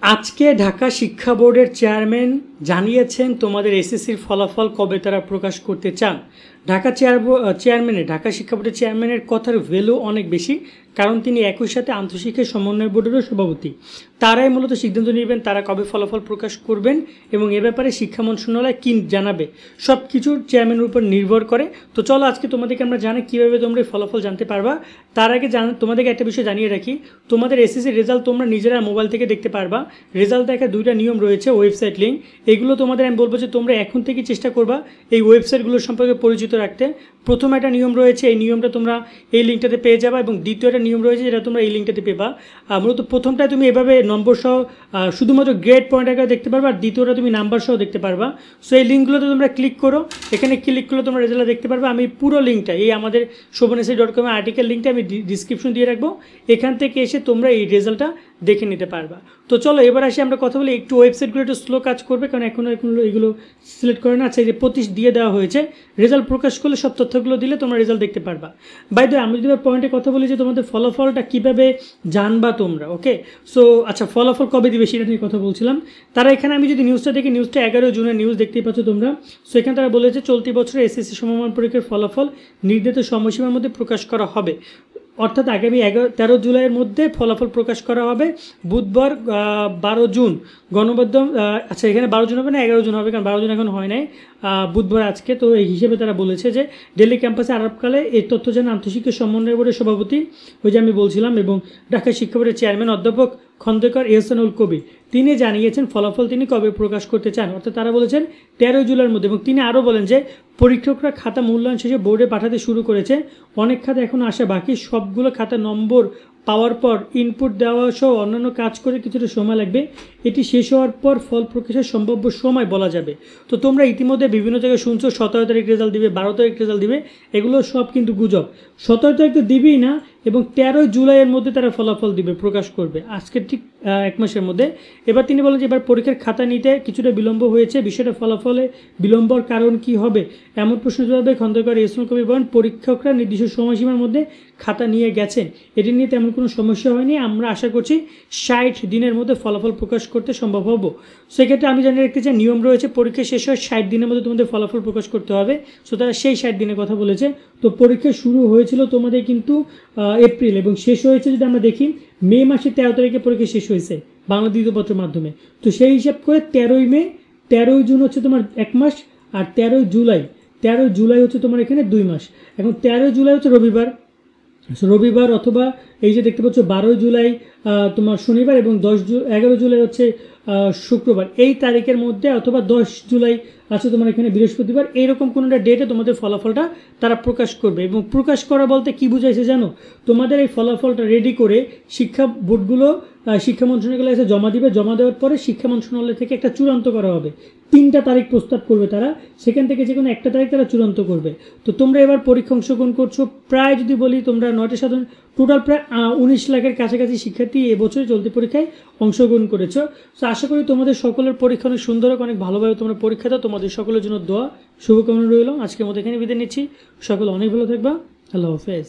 আজকে ঢাকা শিক্ষা বোর্ডের চেয়ারম্যান জানিয়েছেন তোমাদের এসএসসির ফলাফল কবে তারা প্রকাশ করতে চান। ঢাকা শিক্ষা বোর্ডের চেয়ারম্যানের কথার ভ্যালু অনেক বেশি, কারণ তিনি একই সাথে আন্তঃশিক্ষা সমন্বয় বোর্ডেরও সভাপতি। তারাই মূলত সিদ্ধান্ত নেবেন তারা কবে ফলাফল প্রকাশ করবেন এবং এ ব্যাপারে শিক্ষা মন্ত্রণালয় কী জানাবে, সব কিছুর চেয়ারম্যানের উপর নির্ভর করে। তো চলো আজকে তোমাদেরকে আমরা জানি কীভাবে তোমরা এই ফলাফল জানতে পারবা। তার আগে তোমাদেরকে একটা বিষয় জানিয়ে রাখি, তোমাদের এসএসসির রেজাল্ট তোমরা নিজেরা মোবাইল থেকে দেখতে পারবা। রেজাল্ট দেখার দুইটা নিয়ম রয়েছে, ওয়েবসাইট লিঙ্ক। এগুলো তোমাদের আমি বলবো যে তোমরা এখন থেকে চেষ্টা করবা এই ওয়েবসাইটগুলোর সম্পর্কে পরিচিত রাখতে। প্রথম একটা নিয়ম রয়েছে, এই নিয়মটা তোমরা এই লিঙ্কটাতে পেয়ে যাবা, এবং দ্বিতীয় একটা নিয়ম রয়েছে যেটা তোমরা এই লিঙ্কটাতে পেবা। মূলত প্রথমটায় তুমি এভাবে নম্বর সহ শুধুমাত্র গ্রেড পয়েন্ট আকারে দেখতে পারবা, আর দ্বিতীয়টা তুমি নাম্বার সহ দেখতে পারবা। সো এই লিঙ্কগুলোতে তোমরা ক্লিক করো, এখানে ক্লিক করলে তোমরা রেজাল্ট দেখতে পারবে। আমি পুরো লিঙ্কটা এই আমাদের shobhanasri.com আর্টিকেল লিঙ্কটা আমি ডিসক্রিপশন দিয়ে রাখবো, এখান থেকে এসে তোমরা এই রেজাল্টটা দেখে নিতে পারবা। তো চলো এবার আসি আমরা কথা বলি। একটু ওয়েবসাইটগুলো একটু স্লো কাজ করবে, কারণ এখনও এগুলো সিলেক্ট করে না। আচ্ছা, এই যে 25 দিয়ে দেওয়া হয়েছে, রেজাল্ট প্রকাশ করলে সব তথ্যগুলো দিলে তোমরা রেজাল্ট দেখতে পারবা। বাই দ্য ওয়ে, আমি যদি পয়েন্টে কথা বলি যে তোমাদের ফলাফলটা কীভাবে জানবা তোমরা, ওকে। সো আচ্ছা, ফলাফল কবে দিবে সেটা নিয়ে কথা বলছিলাম। তারা এখানে আমি যদি নিউজটা দেখি, নিউজটা 11 জুনের নিউজ দেখতেই পাচ্ছ তোমরা। সো এখানে তারা বলেছে চলতি বছরে এসএসসি সমমান পরীক্ষার ফলাফল নির্ধারিত সময়সীমার মধ্যে প্রকাশ করা হবে, অর্থাৎ আগামী 13 জুলাইয়ের মধ্যে ফলাফল প্রকাশ করা হবে। বুধবার 12 জুন গণমাধ্যম, আচ্ছা এখানে 12 জুন হবে না 11 জুন হবে, কারণ 12 জুন এখন হয় নাই, বুধবার আজকে। তো এই হিসেবে তারা বলেছে যে দিল্লি ক্যাম্পাসে আরবকালে এই তথ্য জানান আন্তঃশিক্ষা সমন্বয় বোর্ডের সভাপতি, ওই যে আমি বলছিলাম, এবং ঢাকা শিক্ষা বোর্ডের চেয়ারম্যান অধ্যাপক খন্দকার এহসানুল কবির। তিনি জানিয়েছেন ফলাফল তিনি কবে প্রকাশ করতে চান, অর্থাৎ তারা বলেছেন 13 জুলাইয়ের মধ্যে। এবং তিনি আরও বলেন যে পরীক্ষকরা খাতা মূল্যায়ন শেষে বোর্ডে পাঠাতে শুরু করেছে, অনেক খাতা এখনও আসা বাকি, সবগুলো খাতা নম্বর পাওয়ার পর ইনপুট দেওয়া সহ অন্যান্য কাজ করে কিছুটা সময় লাগবে। এটি শেষ হওয়ার পর ফল প্রকাশের সম্ভাব্য সময় বলা যাবে। তো তোমরা ইতিমধ্যে বিভিন্ন জায়গায় শুনছো 17 তারিখ রেজাল্ট দিবে, 12 তারিখ রেজাল্ট দিবে, এগুলো সব কিন্তু গুজব। 17 তারিখ তো দিবেই না, এবং 13 জুলাইয়ের মধ্যে তারা ফলাফল দিবে, প্রকাশ করবে, আজকের ঠিক 1 মাসের মধ্যে। এবার তিনি বলেন যে এবার পরীক্ষার খাতা নিতে কিছুটা বিলম্ব হয়েছে, বিষয়টা ফলাফলে বিলম্বর কারণ কি হবে এমন প্রশ্ন জবাবে খন্দকার এহসানুল কবির বলেন পরীক্ষকরা নির্দিষ্ট সময়সীমার মধ্যে খাতা নিয়ে গেছেন, এটি নিয়ে তেমন কোনো সমস্যা হয়নি। আমরা আশা করছি 60 দিনের মধ্যে ফলাফল প্রকাশ করতে সম্ভব হব। সেক্ষেত্রে আমি জানিয়ে রাখতে চাই নিয়ম রয়েছে, পরীক্ষা শেষ হয় 60 দিনের মধ্যে তোমাদের ফলাফল প্রকাশ করতে হবে। সো তারা সেই 60 দিনের কথা বলেছে। তো পরীক্ষা শুরু হয়েছিল তোমাদের কিন্তু এপ্রিল, এবং শেষ হয়েছে যদি আমরা দেখি মে মাসের 13 তারিখে পরীক্ষা শেষ হয়েছে বাংলা দ্বিতীয় পত্রের মাধ্যমে। তো সেই হিসাব করে 13ই মে, 13ই জুন হচ্ছে তোমার 1 মাস, আর 13 জুলাই হচ্ছে তোমার এখানে 2 মাস। এখন 13 জুলাই হচ্ছে রবিবার, অথবা এই যে দেখতে পাচ্ছ 12 জুলাই তোমার শনিবার, এবং 11 জুলাই হচ্ছে শুক্রবার। এই তারিখের মধ্যে, অথবা 10 জুলাই আছে তোমার এখানে বৃহস্পতিবার, এইরকম কোনো একটা ডেটে তোমাদের ফলাফলটা তারা প্রকাশ করবে। এবং প্রকাশ করা বলতে কি বুঝাইছে জানো, তোমাদের এই ফলাফলটা রেডি করে শিক্ষা বোর্ডগুলো শিক্ষা মন্ত্রণালয়ের কাছে জমা দিবে। জমা দেওয়ার পরে শিক্ষা মন্ত্রণালয় থেকে একটা চূড়ান্ত করা হবে, 3টা তারিখ প্রস্তাব করবে তারা, সেখান থেকে যে কোনো একটা তারিখ তারা চূড়ান্ত করবে। তো তোমরা এবার পরীক্ষা অংশগ্রহণ করছো, প্রায় যদি বলি তোমরা 9টা সাধারণ, টোটাল প্রায় 19 লাখের কাছাকাছি শিক্ষার্থী এবছরে চলতি পরীক্ষায় অংশগ্রহণ করেছো। তো আশা করি তোমাদের সকলের পরীক্ষা অনেক সুন্দর হোক, অনেক ভালোভাবে তোমরা পরীক্ষা দাও। তোমাদের সকলের জন্য দোয়া শুভকামনা রইল। আজকের মতো এখানে বিদায় নিচ্ছি, সকলে অনেক ভালো থাকবা। আল্লাহ হাফেজ।